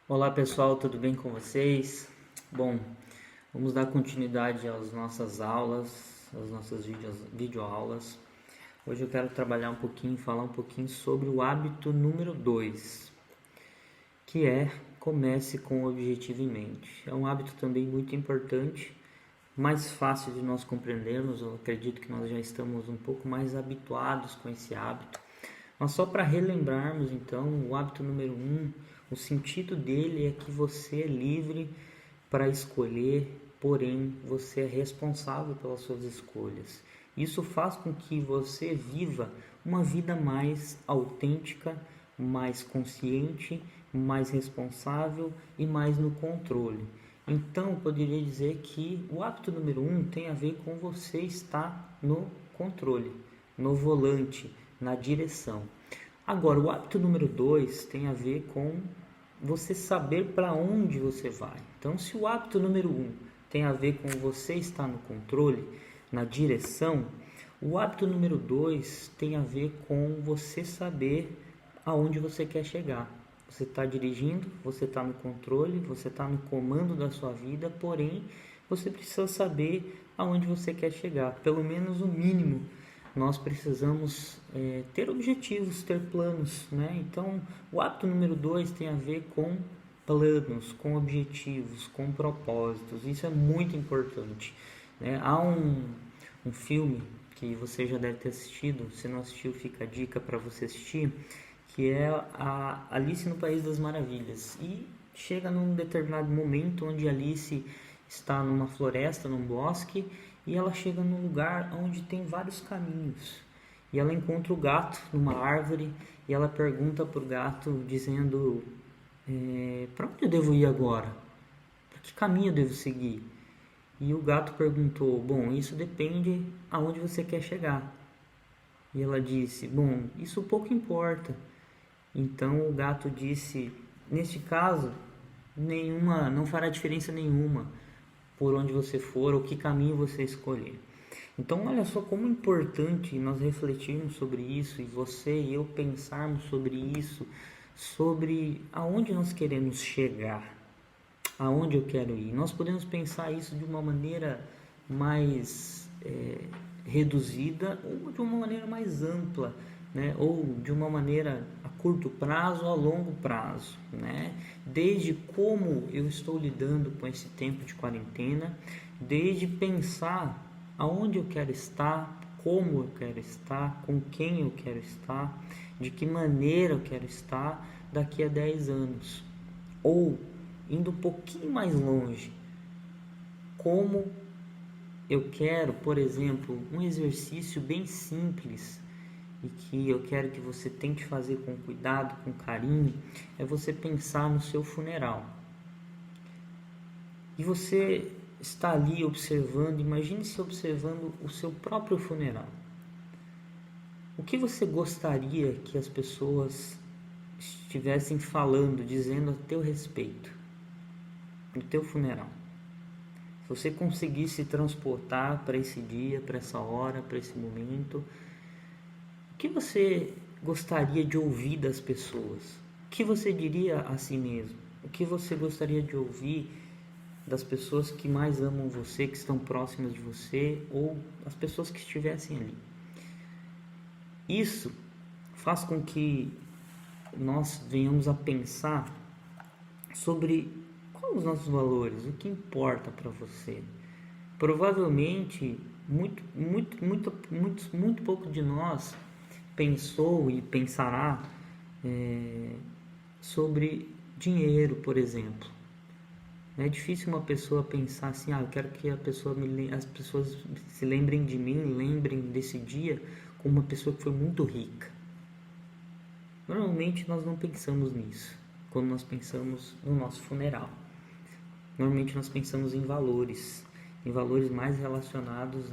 Olá pessoal, tudo bem com vocês? Bom, vamos dar continuidade às nossas aulas, às nossas videoaulas. Hoje eu quero trabalhar um pouquinho, falar um pouquinho sobre o hábito número 2, que é comece com o objetivo em mente. É um hábito também muito importante, mais fácil de nós compreendermos. Eu acredito que nós já estamos um pouco mais habituados com esse hábito. Mas só para relembrarmos, então, o hábito número 1, o sentido dele é que você é livre para escolher, porém você é responsável pelas suas escolhas. Isso faz com que você viva uma vida mais autêntica, mais consciente, mais responsável e mais no controle. Então, eu poderia dizer que o hábito número 1 tem a ver com você estar no controle, no volante, na direção. Agora, o hábito número 2 tem a ver com você saber para onde você vai. Então, se o hábito número 1 tem a ver com você estar no controle, na direção, o hábito número 2 tem a ver com você saber aonde você quer chegar. Você está dirigindo, você está no controle, você está no comando da sua vida, porém você precisa saber aonde você quer chegar, pelo menos o mínimo. Nós precisamos ter objetivos, ter planos, né? Então, o hábito número 2 tem a ver com planos, com objetivos, com propósitos. Isso é muito importante, né? Há um filme que você já deve ter assistido, se não assistiu, fica a dica para você assistir, que é a Alice no País das Maravilhas. E chega num determinado momento onde Alice está numa floresta, num bosque, e ela chega num lugar onde tem vários caminhos. E ela encontra o gato numa árvore e ela pergunta para o gato, dizendo: para onde eu devo ir agora? Para que caminho eu devo seguir? E o gato perguntou: bom, isso depende aonde você quer chegar. E ela disse: bom, isso pouco importa. Então o gato disse: neste caso, não fará diferença nenhuma por onde você for ou que caminho você escolher. Então, olha só como é importante nós refletirmos sobre isso e você e eu pensarmos sobre isso, sobre aonde nós queremos chegar, aonde eu quero ir. Nós podemos pensar isso de uma maneira mais reduzida ou de uma maneira mais ampla, né? Ou de uma maneira a curto prazo ou a longo prazo, né? Desde como eu estou lidando com esse tempo de quarentena, desde pensar aonde eu quero estar, como eu quero estar, com quem eu quero estar, de que maneira eu quero estar daqui a 10 anos. Ou, indo um pouquinho mais longe, como eu quero, por exemplo, um exercício bem simples e que eu quero que você tente fazer com cuidado, com carinho, é você pensar no seu funeral. E você está ali observando, imagine-se observando o seu próprio funeral. O que você gostaria que as pessoas estivessem falando, dizendo a teu respeito, no teu funeral? Se você conseguisse transportar para esse dia, para essa hora, para esse momento, o que você gostaria de ouvir das pessoas? O que você diria a si mesmo? O que você gostaria de ouvir das pessoas que mais amam você, que estão próximas de você ou as pessoas que estivessem ali? Isso faz com que nós venhamos a pensar sobre quais os nossos valores, o que importa para você. Provavelmente, muito pouco de nós pensou e pensará sobre dinheiro, por exemplo. É difícil uma pessoa pensar assim: eu quero que as pessoas se lembrem de mim, lembrem desse dia como uma pessoa que foi muito rica. Normalmente nós não pensamos nisso quando nós pensamos no nosso funeral. Normalmente nós pensamos em valores mais relacionados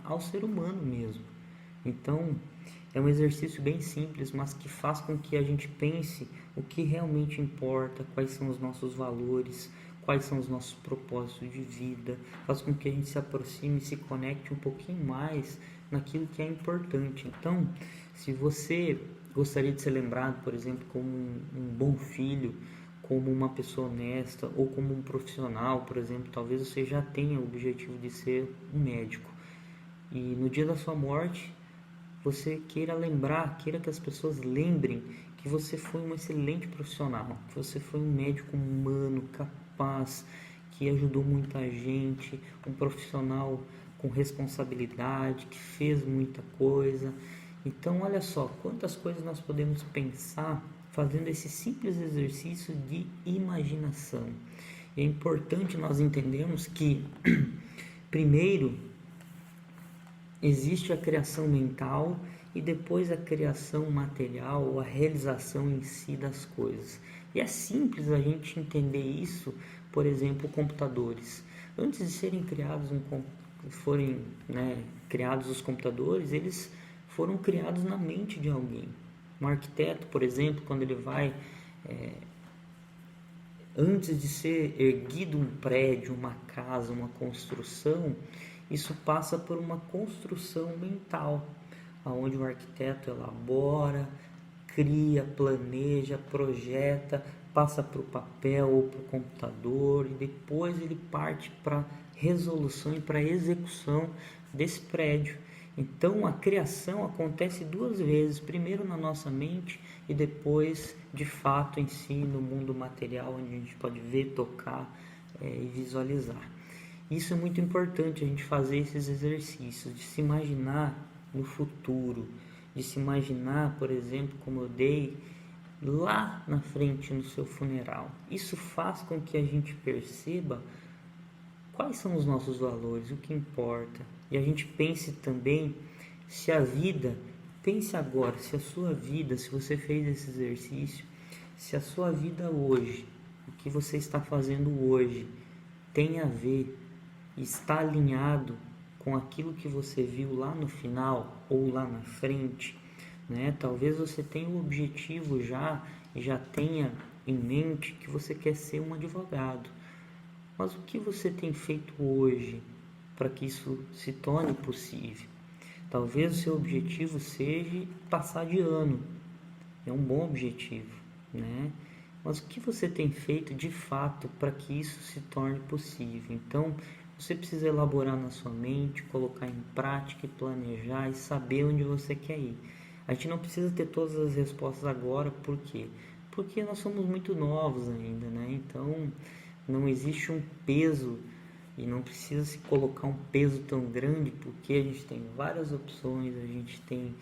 ao ser humano mesmo. Então, é um exercício bem simples, mas que faz com que a gente pense o que realmente importa, quais são os nossos valores, quais são os nossos propósitos de vida, faz com que a gente se aproxime e se conecte um pouquinho mais naquilo que é importante. Então, se você gostaria de ser lembrado, por exemplo, como um bom filho, como uma pessoa honesta ou como um profissional, por exemplo. Talvez você já tenha o objetivo de ser um médico e no dia da sua morte você queira que as pessoas lembrem que você foi um excelente profissional, que você foi um médico humano, capaz, que ajudou muita gente, um profissional com responsabilidade, que fez muita coisa. Então, olha só, quantas coisas nós podemos pensar fazendo esse simples exercício de imaginação. É importante nós entendermos que, primeiro, existe a criação mental e depois a criação material ou a realização em si das coisas. E é simples a gente entender isso, por exemplo, computadores. Antes de serem criados criados os computadores, eles foram criados na mente de alguém. Um arquiteto, por exemplo, quando ele vai antes de ser erguido um prédio, uma casa, uma construção, isso passa por uma construção mental, onde o arquiteto elabora, cria, planeja, projeta, passa para o papel ou para o computador e depois ele parte para a resolução e para a execução desse prédio. Então a criação acontece duas vezes, primeiro na nossa mente e depois de fato em si no mundo material, onde a gente pode ver, tocar e visualizar. Isso é muito importante, a gente fazer esses exercícios, de se imaginar no futuro, de se imaginar, por exemplo, como eu dei lá na frente no seu funeral. Isso faz com que a gente perceba quais são os nossos valores, o que importa. E a gente pense também se a vida, pense agora, se a sua vida, se você fez esse exercício, se a sua vida hoje, o que você está fazendo hoje, tem a ver, está alinhado com aquilo que você viu lá no final ou lá na frente, né? Talvez você tenha um objetivo já tenha em mente que você quer ser um advogado. Mas o que você tem feito hoje para que isso se torne possível? Talvez o seu objetivo seja passar de ano. É um bom objetivo, né? Mas o que você tem feito de fato para que isso se torne possível? Então, você precisa elaborar na sua mente, colocar em prática e planejar e saber onde você quer ir. A gente não precisa ter todas as respostas agora, por quê? Porque nós somos muito novos ainda, né? Então, não existe um peso e não precisa se colocar um peso tão grande, porque a gente tem várias opções, a gente tem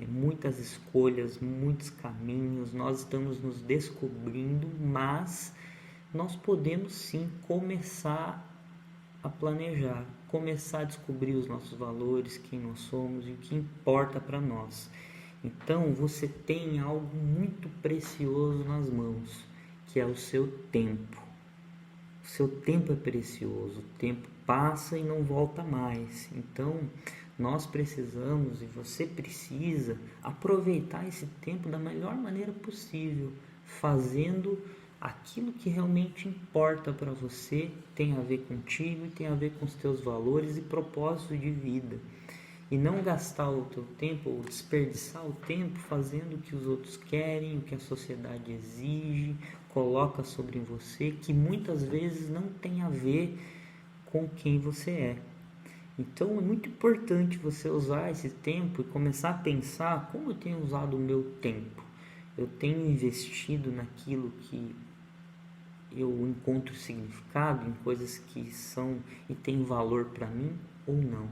muitas escolhas, muitos caminhos, nós estamos nos descobrindo, mas nós podemos sim começar a planejar, começar a descobrir os nossos valores, quem nós somos e o que importa para nós. Então você tem algo muito precioso nas mãos, que é o seu tempo. O seu tempo é precioso, o tempo passa e não volta mais. Então nós precisamos e você precisa aproveitar esse tempo da melhor maneira possível, fazendo aquilo que realmente importa para você, tem a ver contigo e tem a ver com os teus valores e propósito de vida. E não gastar o teu tempo ou desperdiçar o tempo fazendo o que os outros querem, o que a sociedade exige, coloca sobre você, que muitas vezes não tem a ver com quem você é. Então é muito importante você usar esse tempo e começar a pensar como eu tenho usado o meu tempo. Eu tenho investido naquilo que eu encontro significado, em coisas que são e têm valor para mim ou não.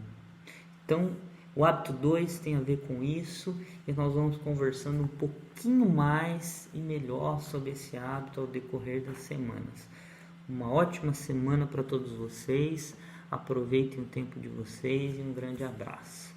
Então, o hábito 2 tem a ver com isso e nós vamos conversando um pouquinho mais e melhor sobre esse hábito ao decorrer das semanas. Uma ótima semana para todos vocês, aproveitem o tempo de vocês e um grande abraço.